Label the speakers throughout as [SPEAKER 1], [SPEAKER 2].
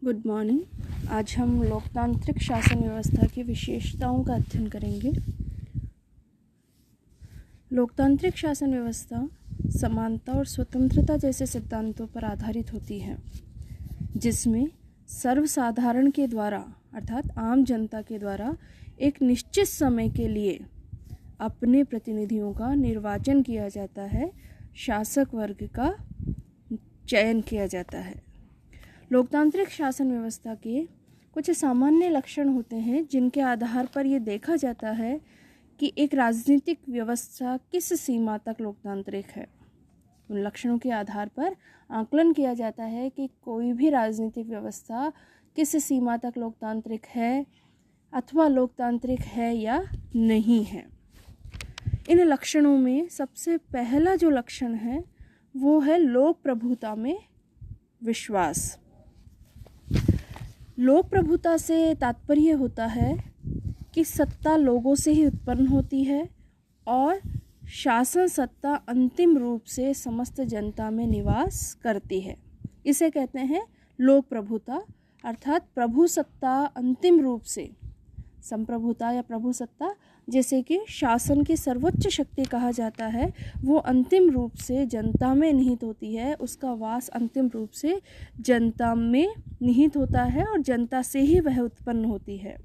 [SPEAKER 1] Good morning. आज हम लोकतांत्रिक शासन व्यवस्था की विशेषताओं का अध्ययन करेंगे। लोकतांत्रिक शासन व्यवस्था समानता और स्वतंत्रता जैसे सिद्धांतों पर आधारित होती है, जिसमें सर्वसाधारण के द्वारा अर्थात आम जनता के द्वारा एक निश्चित समय के लिए अपने प्रतिनिधियों का निर्वाचन किया जाता है, शासक वर्ग का चयन किया जाता है। लोकतांत्रिक शासन व्यवस्था के कुछ सामान्य लक्षण होते हैं, जिनके आधार पर यह देखा जाता है कि एक राजनीतिक व्यवस्था किस सीमा तक लोकतांत्रिक है। उन लक्षणों के आधार पर आकलन किया जाता है कि कोई भी राजनीतिक व्यवस्था किस सीमा तक लोकतांत्रिक है अथवा लोकतांत्रिक है या नहीं है। इन लक्षणों में सबसे पहला जो लक्षण है वो है लोक प्रभुता में विश्वास। लोक प्रभुता से तात्पर्य होता है कि सत्ता लोगों से ही उत्पन्न होती है और शासन सत्ता अंतिम रूप से समस्त जनता में निवास करती है। इसे कहते हैं लोक प्रभुता, अर्थात प्रभु सत्ता अंतिम रूप से, संप्रभुता या प्रभु सत्ता जैसे कि शासन की सर्वोच्च शक्ति कहा जाता है, वो अंतिम रूप से जनता में निहित होती है। उसका वास अंतिम रूप से जनता में निहित होता है और जनता से ही वह उत्पन्न होती है।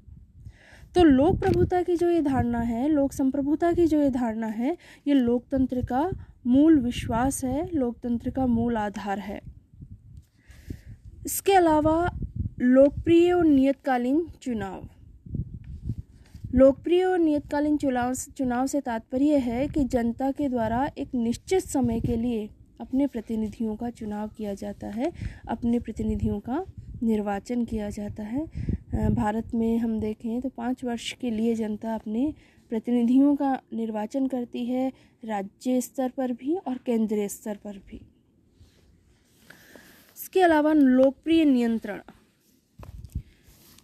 [SPEAKER 1] तो लोक प्रभुता की जो ये धारणा है, लोक संप्रभुता की जो ये धारणा है, ये लोकतंत्र का मूल विश्वास है, लोकतंत्र का मूल आधार है। इसके अलावा लोकप्रिय और नियतकालीन चुनाव। लोकप्रिय और नियतकालीन चुनाव से तात्पर्य है कि जनता के द्वारा एक निश्चित समय के लिए अपने प्रतिनिधियों का चुनाव किया जाता है, अपने प्रतिनिधियों का निर्वाचन किया जाता है। भारत में हम देखें तो 5 वर्ष के लिए जनता अपने प्रतिनिधियों का निर्वाचन करती है, राज्य स्तर पर भी और केंद्रीय स्तर पर भी। इसके अलावा लोकप्रिय नियंत्रण।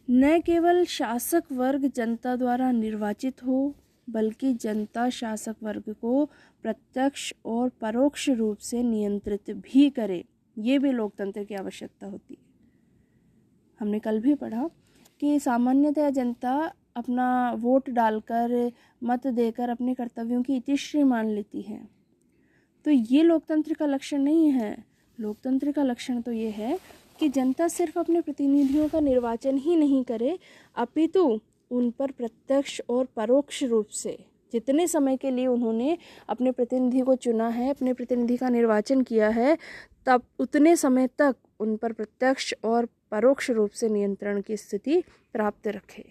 [SPEAKER 1] न केवल शासक वर्ग जनता द्वारा निर्वाचित हो, बल्कि जनता शासक वर्ग को प्रत्यक्ष और परोक्ष रूप से नियंत्रित भी करे, ये भी लोकतंत्र की आवश्यकता होती है। हमने कल भी पढ़ा कि सामान्यतः जनता अपना वोट डालकर, मत देकर अपने कर्तव्यों की इतिश्री मान लेती है। तो ये लोकतंत्र का लक्षण नहीं है। लोकतंत्र का लक्षण तो ये है कि जनता सिर्फ अपने प्रतिनिधियों का निर्वाचन ही नहीं करे, अपितु उन पर प्रत्यक्ष और परोक्ष रूप से जितने समय के लिए उन्होंने अपने प्रतिनिधि को चुना है, अपने प्रतिनिधि का निर्वाचन किया है, तब उतने समय तक उन पर प्रत्यक्ष और परोक्ष रूप से नियंत्रण की स्थिति प्राप्त रखे।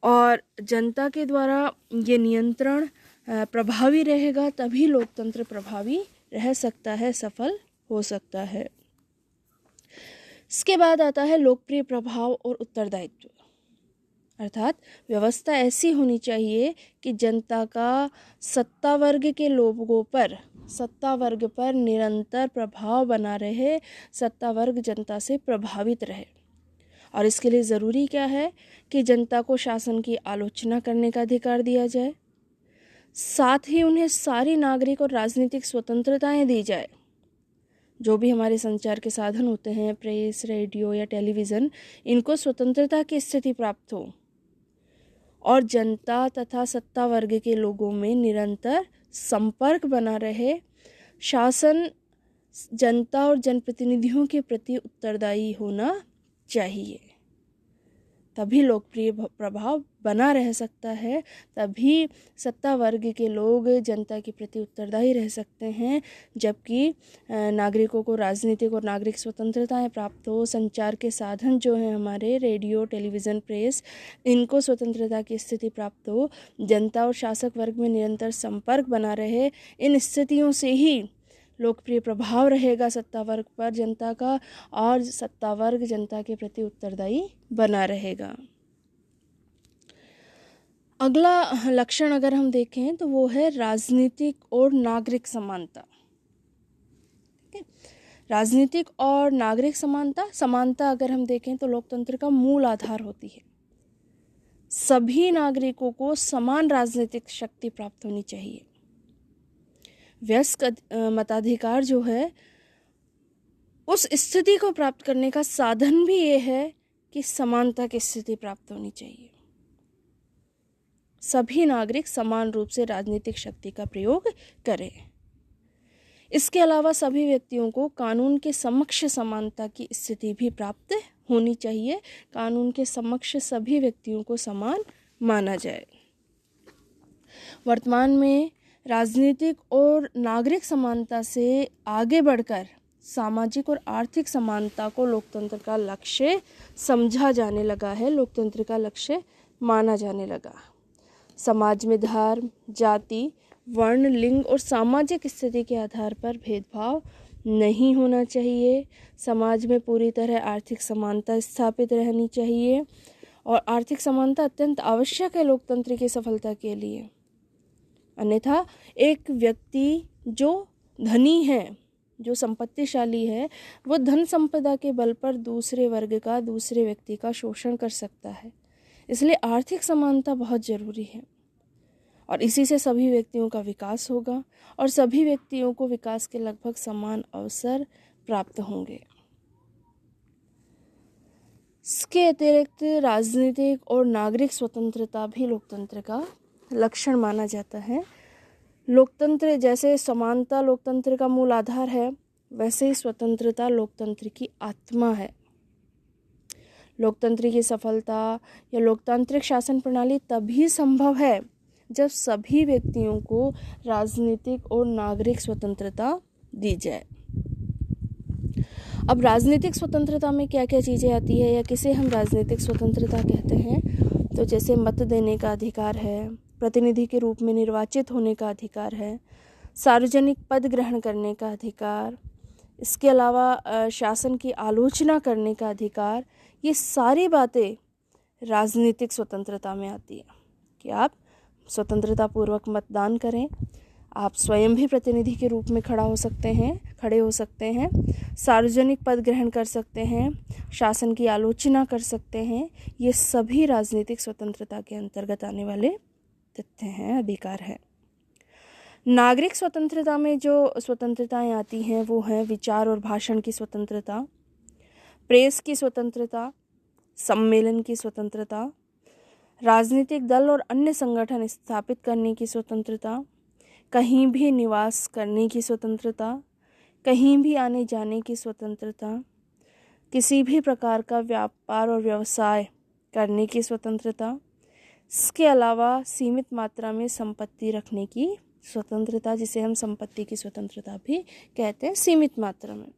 [SPEAKER 1] और जनता के द्वारा ये नियंत्रण प्रभावी रहेगा, तभी लोकतंत्र प्रभावी रह सकता है, सफल हो सकता है। इसके बाद आता है लोकप्रिय प्रभाव और उत्तरदायित्व, अर्थात व्यवस्था ऐसी होनी चाहिए कि जनता का सत्ता वर्ग के लोगों पर, सत्ता वर्ग पर निरंतर प्रभाव बना रहे, सत्ता वर्ग जनता से प्रभावित रहे। और इसके लिए ज़रूरी क्या है कि जनता को शासन की आलोचना करने का अधिकार दिया जाए, साथ ही उन्हें सारी नागरिक और राजनीतिक स्वतंत्रताएं दी जाए। जो भी हमारे संचार के साधन होते हैं, प्रेस, रेडियो या टेलीविज़न, इनको स्वतंत्रता की स्थिति प्राप्त हो और जनता तथा सत्ता वर्ग के लोगों में निरंतर संपर्क बना रहे। शासन जनता और जनप्रतिनिधियों के प्रति उत्तरदायी होना चाहिए, तभी लोकप्रिय प्रभाव बना रह सकता है, तभी सत्ता वर्ग के लोग जनता के प्रति उत्तरदायी रह सकते हैं। जबकि नागरिकों को राजनीतिक और नागरिक स्वतंत्रताएं प्राप्त हो, संचार के साधन जो हैं हमारे रेडियो, टेलीविज़न, प्रेस, इनको स्वतंत्रता की स्थिति प्राप्त हो, जनता और शासक वर्ग में निरंतर संपर्क बना रहे। इन स्थितियों से ही लोकप्रिय प्रभाव रहेगा सत्ता वर्ग पर जनता का, और सत्ता वर्ग जनता के प्रति उत्तरदायी बना रहेगा। अगला लक्षण अगर हम देखें तो वो है राजनीतिक और नागरिक समानता। राजनीतिक और नागरिक समानता अगर हम देखें तो लोकतंत्र का मूल आधार होती है। सभी नागरिकों को समान राजनीतिक शक्ति प्राप्त होनी चाहिए। वयस्क मताधिकार जो है उस स्थिति को प्राप्त करने का साधन भी ये है कि समानता की स्थिति प्राप्त होनी चाहिए। सभी नागरिक समान रूप से राजनीतिक शक्ति का प्रयोग करें। इसके अलावा सभी व्यक्तियों को कानून के समक्ष समानता की स्थिति भी प्राप्त होनी चाहिए। कानून के समक्ष सभी व्यक्तियों को समान माना जाए। वर्तमान में राजनीतिक और नागरिक समानता से आगे बढ़कर सामाजिक और आर्थिक समानता को लोकतंत्र का लक्ष्य समझा जाने लगा है, लोकतंत्र का लक्ष्य माना जाने लगा। समाज में धर्म, जाति, वर्ण, लिंग और सामाजिक स्थिति के आधार पर भेदभाव नहीं होना चाहिए। समाज में पूरी तरह आर्थिक समानता स्थापित रहनी चाहिए और आर्थिक समानता अत्यंत आवश्यक है लोकतंत्र की सफलता के लिए। अन्यथा एक व्यक्ति जो धनी है, जो संपत्तिशाली है, वो धन संपदा के बल पर दूसरे वर्ग का, दूसरे व्यक्ति का शोषण कर सकता है। इसलिए आर्थिक समानता बहुत ज़रूरी है और इसी से सभी व्यक्तियों का विकास होगा और सभी व्यक्तियों को विकास के लगभग समान अवसर प्राप्त होंगे। इसके अतिरिक्त राजनीतिक और नागरिक स्वतंत्रता भी लोकतंत्र का लक्षण माना जाता है। लोकतंत्र जैसे समानता लोकतंत्र का मूल आधार है, वैसे ही स्वतंत्रता लोकतंत्र की आत्मा है। लोकतंत्र की सफलता या लोकतांत्रिक शासन प्रणाली तभी संभव है जब सभी व्यक्तियों को राजनीतिक और नागरिक स्वतंत्रता दी जाए। अब राजनीतिक स्वतंत्रता में क्या क्या चीज़ें आती है या किसे हम राजनीतिक स्वतंत्रता कहते हैं, तो जैसे मत देने का अधिकार है, प्रतिनिधि के रूप में निर्वाचित होने का अधिकार है, सार्वजनिक पद ग्रहण करने का अधिकार, इसके अलावा शासन की आलोचना करने का अधिकार, ये सारी बातें राजनीतिक स्वतंत्रता में आती है कि आप स्वतंत्रता पूर्वक मतदान करें, आप स्वयं भी प्रतिनिधि के रूप में खड़े हो सकते हैं, सार्वजनिक पद ग्रहण कर सकते हैं, शासन की आलोचना कर सकते हैं। ये सभी राजनीतिक स्वतंत्रता के अंतर्गत आने वाले तथ्य हैं, अधिकार है। नागरिक स्वतंत्रता में जो स्वतंत्रताएं आती हैं वो हैं विचार और भाषण की स्वतंत्रता, प्रेस की स्वतंत्रता, सम्मेलन की स्वतंत्रता, राजनीतिक दल और अन्य संगठन स्थापित करने की स्वतंत्रता, कहीं भी निवास करने की स्वतंत्रता, कहीं भी आने जाने की स्वतंत्रता, किसी भी प्रकार का व्यापार और व्यवसाय करने की स्वतंत्रता, इसके अलावा सीमित मात्रा में संपत्ति रखने की स्वतंत्रता, जिसे हम संपत्ति की स्वतंत्रता भी कहते हैं, सीमित मात्रा में।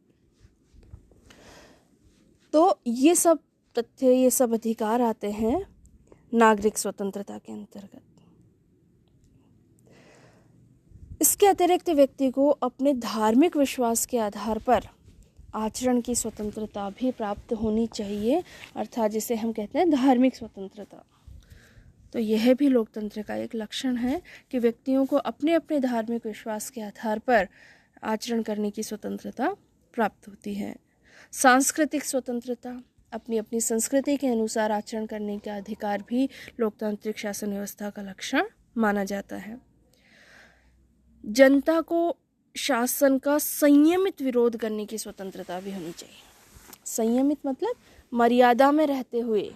[SPEAKER 1] तो ये सब तथ्य, ये सब अधिकार आते हैं नागरिक स्वतंत्रता के अंतर्गत। इसके अतिरिक्त व्यक्ति को अपने धार्मिक विश्वास के आधार पर आचरण की स्वतंत्रता भी प्राप्त होनी चाहिए, अर्थात जिसे हम कहते हैं धार्मिक स्वतंत्रता। तो यह भी लोकतंत्र का एक लक्षण है कि व्यक्तियों को अपने अपने धार्मिक विश्वास के आधार पर आचरण करने की स्वतंत्रता प्राप्त होती है। सांस्कृतिक स्वतंत्रता, अपनी अपनी संस्कृति के अनुसार आचरण करने का अधिकार भी लोकतांत्रिक शासन व्यवस्था का लक्षण माना जाता है। जनता को शासन का संयमित विरोध करने की स्वतंत्रता भी होनी चाहिए। संयमित मतलब मर्यादा में रहते हुए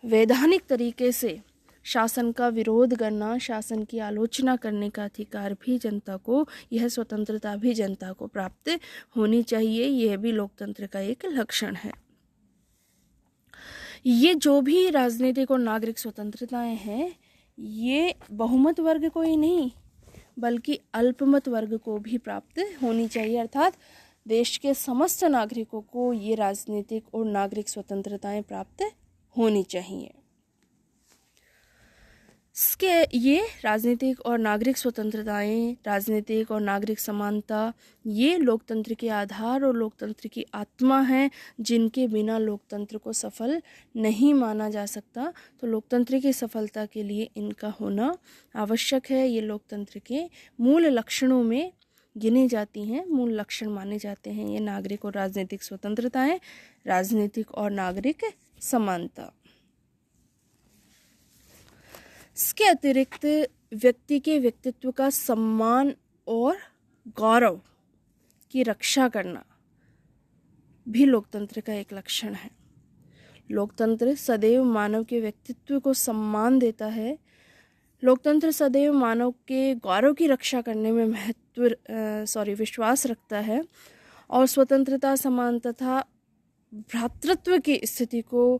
[SPEAKER 1] वैधानिक तरीके से शासन का विरोध करना, शासन की आलोचना करने का अधिकार भी जनता को, यह स्वतंत्रता भी जनता को प्राप्त होनी चाहिए। यह भी लोकतंत्र का एक लक्षण है। ये जो भी राजनीतिक और नागरिक स्वतंत्रताएं हैं, ये बहुमत वर्ग को ही नहीं बल्कि अल्पमत वर्ग को भी प्राप्त होनी चाहिए, अर्थात देश के समस्त नागरिकों को ये राजनीतिक और नागरिक स्वतंत्रताएं प्राप्त होनी चाहिए। इसके ये राजनीतिक और नागरिक स्वतंत्रताएं, राजनीतिक और नागरिक समानता, ये लोकतंत्र के आधार और लोकतंत्र की आत्मा है, जिनके बिना लोकतंत्र को सफल नहीं माना जा सकता। तो लोकतंत्र की सफलता के लिए इनका होना आवश्यक है। ये लोकतंत्र के मूल लक्षणों में गिनी जाती हैं, मूल लक्षण माने जाते हैं ये नागरिक और राजनीतिक स्वतंत्रताएं, राजनीतिक और नागरिक समानता। इसके अतिरिक्त व्यक्ति के व्यक्तित्व का सम्मान और गौरव की रक्षा करना भी लोकतंत्र का एक लक्षण है। लोकतंत्र सदैव मानव के व्यक्तित्व को सम्मान देता है। लोकतंत्र सदैव मानव के गौरव की रक्षा करने में विश्वास रखता है और स्वतंत्रता, समान तथा भ्रातृत्व की स्थिति को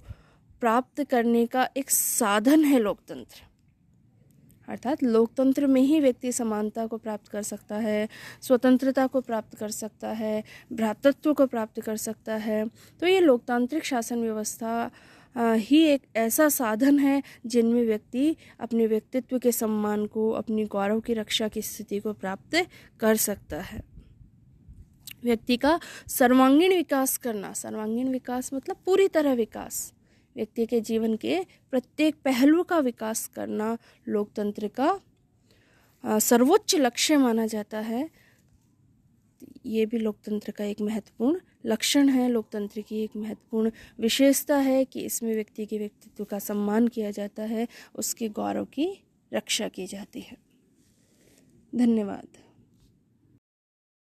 [SPEAKER 1] प्राप्त करने का एक साधन है लोकतंत्र। अर्थात लोकतंत्र में ही व्यक्ति समानता को प्राप्त कर सकता है, स्वतंत्रता को प्राप्त कर सकता है, भ्रातृत्व को प्राप्त कर सकता है। तो ये लोकतांत्रिक शासन व्यवस्था ही एक ऐसा साधन है जिनमें व्यक्ति अपने व्यक्तित्व के सम्मान को, अपनी गौरव की रक्षा की स्थिति को प्राप्त कर सकता है। व्यक्ति का सर्वांगीण विकास करना, सर्वांगीण विकास मतलब पूरी तरह विकास, व्यक्ति के जीवन के प्रत्येक पहलू का विकास करना लोकतंत्र का सर्वोच्च लक्ष्य माना जाता है। ये भी लोकतंत्र का एक महत्वपूर्ण लक्षण है, लोकतंत्र की एक महत्वपूर्ण विशेषता है कि इसमें व्यक्ति के व्यक्तित्व का सम्मान किया जाता है, उसके गौरव की रक्षा की जाती है। धन्यवाद।